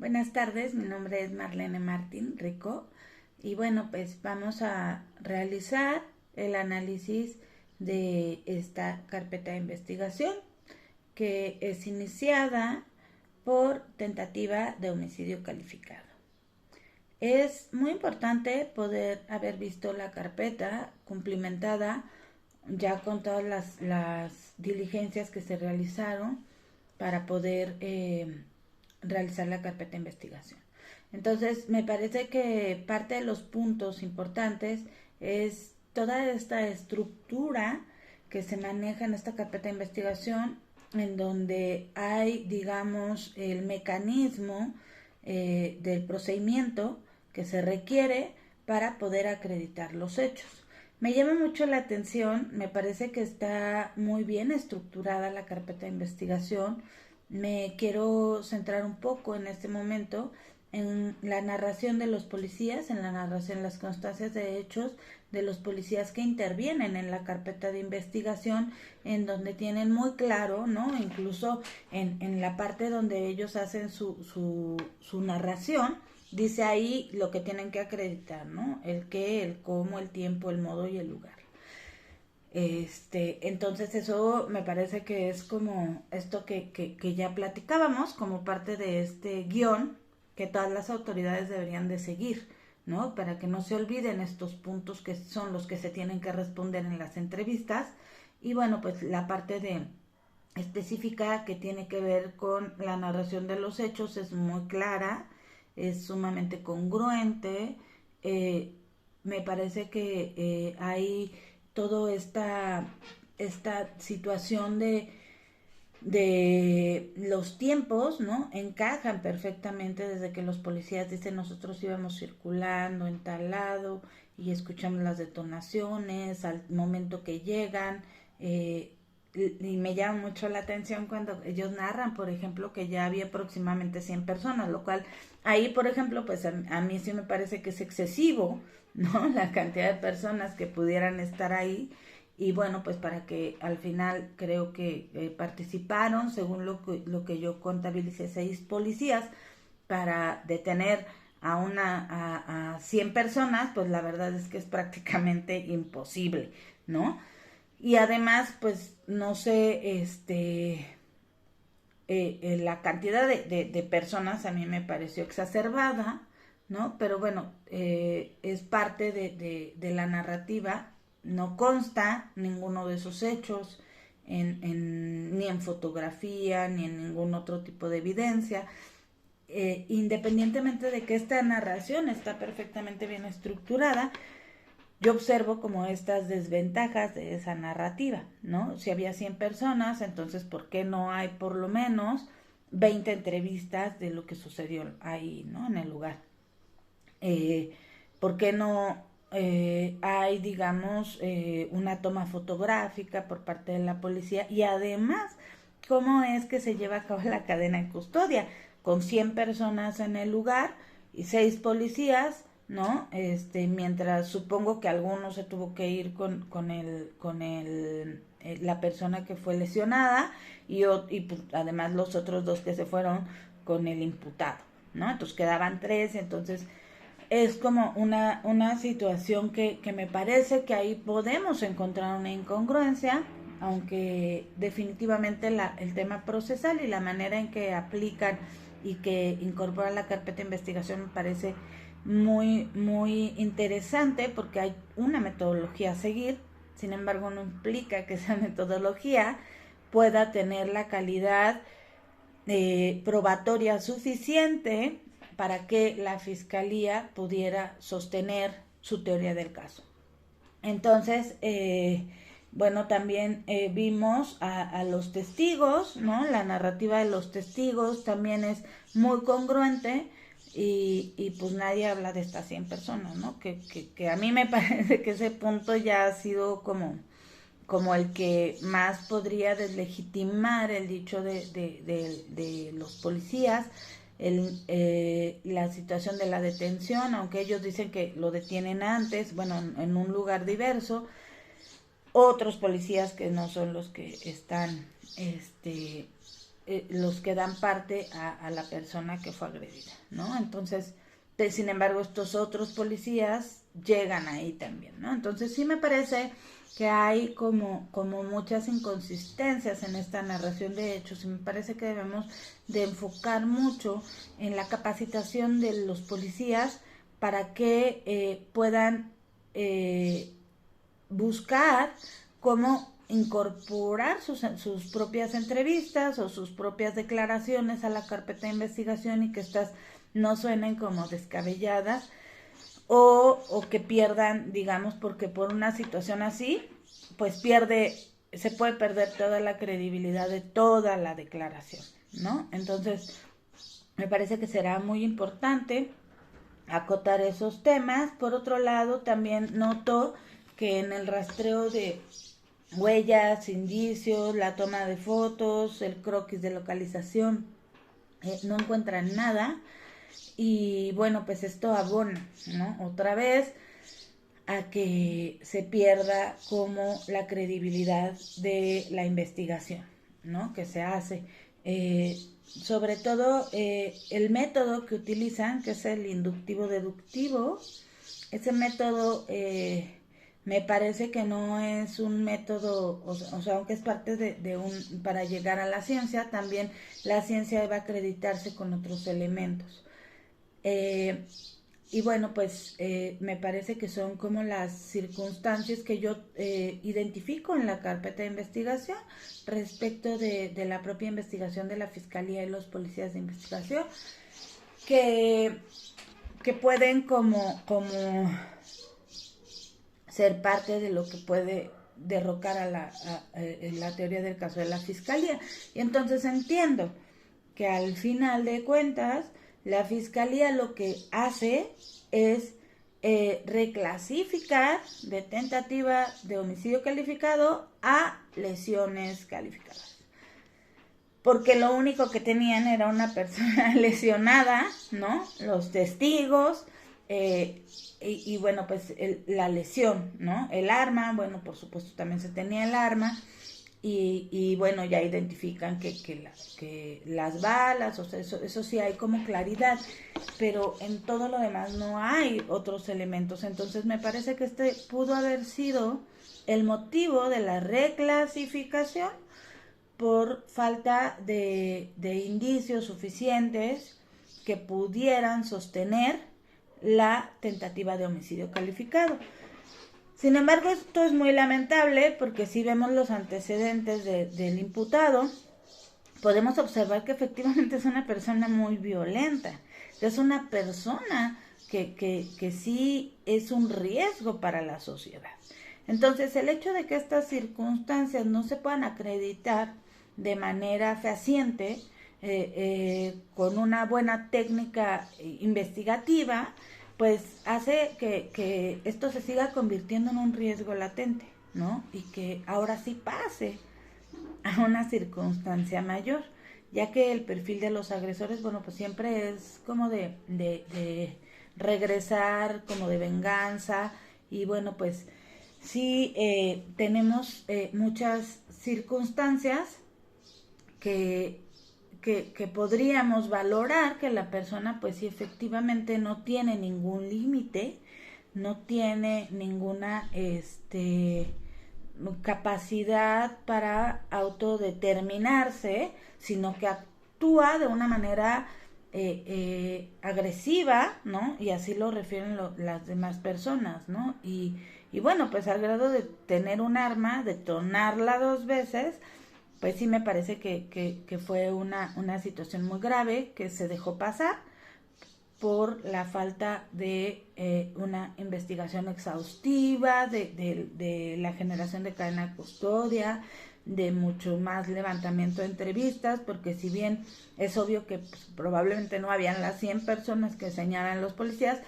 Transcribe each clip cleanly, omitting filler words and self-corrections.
Buenas tardes, mi nombre es Marlene Martín Rico y bueno, pues vamos a realizar el análisis de esta carpeta de investigación que es iniciada por tentativa de homicidio calificado. Es muy importante poder haber visto la carpeta cumplimentada ya con todas las diligencias que se realizaron para poder realizar la carpeta de investigación. Entonces, me parece que parte de los puntos importantes es toda esta estructura que se maneja en esta carpeta de investigación, en donde hay, digamos, el mecanismo del procedimiento que se requiere para poder acreditar los hechos. Me llama mucho la atención, me parece que está muy bien estructurada la carpeta de investigación. Me quiero centrar un poco en este momento en la narración de los policías, en la narración, las constancias de hechos de los policías que intervienen en la carpeta de investigación, en donde tienen muy claro, ¿no? Incluso en la parte donde ellos hacen su narración, dice ahí lo que tienen que acreditar, ¿no? El qué, el cómo, el tiempo, el modo y el lugar. Entonces eso me parece que es como esto que ya platicábamos como parte de este guión que todas las autoridades deberían de seguir, ¿no? Para que no se olviden estos puntos que son los que se tienen que responder en las entrevistas. Y bueno, pues la parte de específica que tiene que ver con la narración de los hechos es muy clara, es sumamente congruente. Me parece que hay toda esta situación de los tiempos, ¿no? Encajan perfectamente desde que los policías dicen nosotros íbamos circulando en tal lado y escuchamos las detonaciones al momento que llegan. Y me llama mucho la atención cuando ellos narran, por ejemplo, que ya había aproximadamente 100 personas, lo cual ahí, por ejemplo, pues a mí sí me parece que es excesivo, ¿no? La cantidad de personas que pudieran estar ahí. Y bueno, pues para que al final creo que participaron, según lo que yo contabilicé, 6 policías para detener a 100 personas, pues la verdad es que es prácticamente imposible, ¿no? Y además, pues no sé, la cantidad de personas a mí me pareció exacerbada, ¿no? Pero bueno, es parte de la narrativa, no consta ninguno de esos hechos ni en fotografía, ni en ningún otro tipo de evidencia. Independientemente de que esta narración está perfectamente bien estructurada, yo observo como estas desventajas de esa narrativa, ¿no? Si había 100 personas, entonces ¿por qué no hay por lo menos 20 entrevistas de lo que sucedió ahí, ¿no? En el lugar. ¿Por qué no hay, digamos, una toma fotográfica por parte de la policía? Y además, ¿cómo es que se lleva a cabo la cadena de custodia? Con 100 personas en el lugar y 6 policías, ¿no? Mientras supongo que alguno se tuvo que ir con la persona que fue lesionada y pues, además los otros 2 que se fueron con el imputado, ¿no? Entonces quedaban 3, entonces es como una situación que me parece que ahí podemos encontrar una incongruencia, aunque definitivamente el tema procesal y la manera en que aplican y que incorporan la carpeta de investigación me parece muy, muy interesante porque hay una metodología a seguir. Sin embargo, no implica que esa metodología pueda tener la calidad probatoria suficiente para que la fiscalía pudiera sostener su teoría del caso. Entonces, bueno, también vimos a los testigos, ¿no? La narrativa de los testigos también es muy congruente y pues nadie habla de estas 100 personas, ¿no? Que a mí me parece que ese punto ya ha sido como el que más podría deslegitimar el dicho de los policías, la situación de la detención, aunque ellos dicen que lo detienen antes, bueno, en un lugar diverso, otros policías que no son los que están los que dan parte a la persona que fue agredida, ¿no? Entonces, sin embargo, estos otros policías llegan ahí también, ¿no? Entonces sí me parece que hay como muchas inconsistencias en esta narración de hechos, y me parece que debemos de enfocar mucho en la capacitación de los policías para que puedan buscar cómo incorporar sus propias entrevistas o sus propias declaraciones a la carpeta de investigación, y que estas no suenen como descabelladas o que pierdan, digamos, porque por una situación así, pues se puede perder toda la credibilidad de toda la declaración, ¿no? Entonces, me parece que será muy importante acotar esos temas. Por otro lado, también noto que en el rastreo de huellas, indicios, la toma de fotos, el croquis de localización, no encuentran nada. Y bueno, pues esto abona, ¿no? Otra vez a que se pierda como la credibilidad de la investigación, ¿no? Que se hace. Sobre todo el método que utilizan, que es el inductivo-deductivo, ese método me parece que no es un método, o sea, aunque es parte de para llegar a la ciencia, también la ciencia debe acreditarse con otros elementos. Y bueno, pues me parece que son como las circunstancias que yo identifico en la carpeta de investigación respecto de la propia investigación de la Fiscalía y los policías de investigación, que pueden como ser parte de lo que puede derrocar a la teoría del caso de la Fiscalía. Y entonces entiendo que al final de cuentas la Fiscalía lo que hace es reclasificar de tentativa de homicidio calificado a lesiones calificadas. Porque lo único que tenían era una persona lesionada, ¿no? Los testigos, y bueno, pues la lesión, ¿no? El arma, bueno, por supuesto también se tenía el arma. Y bueno, ya identifican que las balas, o sea, eso sí hay como claridad, pero en todo lo demás no hay otros elementos. Entonces me parece que este pudo haber sido el motivo de la reclasificación por falta de indicios suficientes que pudieran sostener la tentativa de homicidio calificado. Sin embargo, esto es muy lamentable porque si vemos los antecedentes del imputado, podemos observar que efectivamente es una persona muy violenta, es una persona que sí es un riesgo para la sociedad. Entonces, el hecho de que estas circunstancias no se puedan acreditar de manera fehaciente, con una buena técnica investigativa, pues hace que esto se siga convirtiendo en un riesgo latente, ¿no? Y que ahora sí pase a una circunstancia mayor, ya que el perfil de los agresores, bueno, pues siempre es como de regresar, como de venganza, y bueno, pues sí tenemos muchas circunstancias que podríamos valorar que la persona pues sí efectivamente no tiene ningún límite, no tiene ninguna capacidad para autodeterminarse, sino que actúa de una manera agresiva, ¿no? Y así lo refieren las demás personas, ¿no? Y bueno, pues al grado de tener un arma, detonarla 2 veces, pues sí me parece que fue una situación muy grave que se dejó pasar por la falta de una investigación exhaustiva, de la generación de cadena de custodia, de mucho más levantamiento de entrevistas, porque si bien es obvio que pues, probablemente no habían las 100 personas que señalan los policías,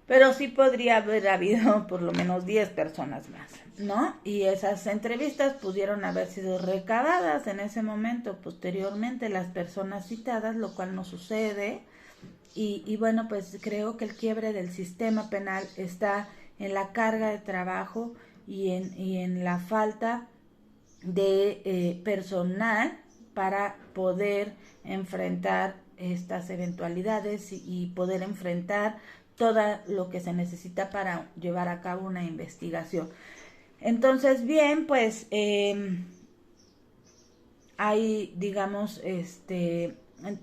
pero sí podría haber habido por lo menos 10 personas más, ¿no? Y esas entrevistas pudieron haber sido recabadas en ese momento, posteriormente las personas citadas, lo cual no sucede. Y bueno, pues creo que el quiebre del sistema penal está en la carga de trabajo y en la falta de personal para poder enfrentar estas eventualidades y poder enfrentar todo lo que se necesita para llevar a cabo una investigación. Entonces, bien, pues ahí, digamos,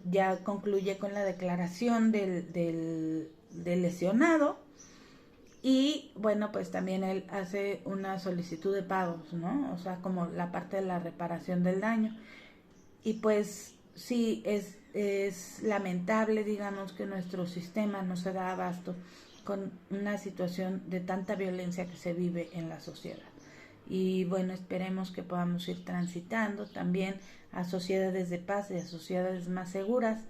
ya concluye con la declaración del lesionado. Y bueno, pues también él hace una solicitud de pagos, ¿no? O sea, como la parte de la reparación del daño. Y pues sí, es lamentable, digamos, que nuestro sistema no se da abasto con una situación de tanta violencia que se vive en la sociedad. Y bueno, esperemos que podamos ir transitando también a sociedades de paz y a sociedades más seguras,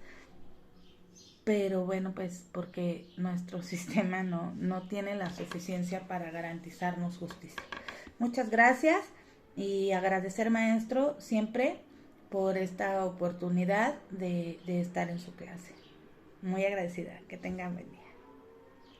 pero bueno, pues porque nuestro sistema no tiene la suficiencia para garantizarnos justicia. Muchas gracias y agradecer, maestro, siempre por esta oportunidad de estar en su clase. Muy agradecida. Que tengan buen día.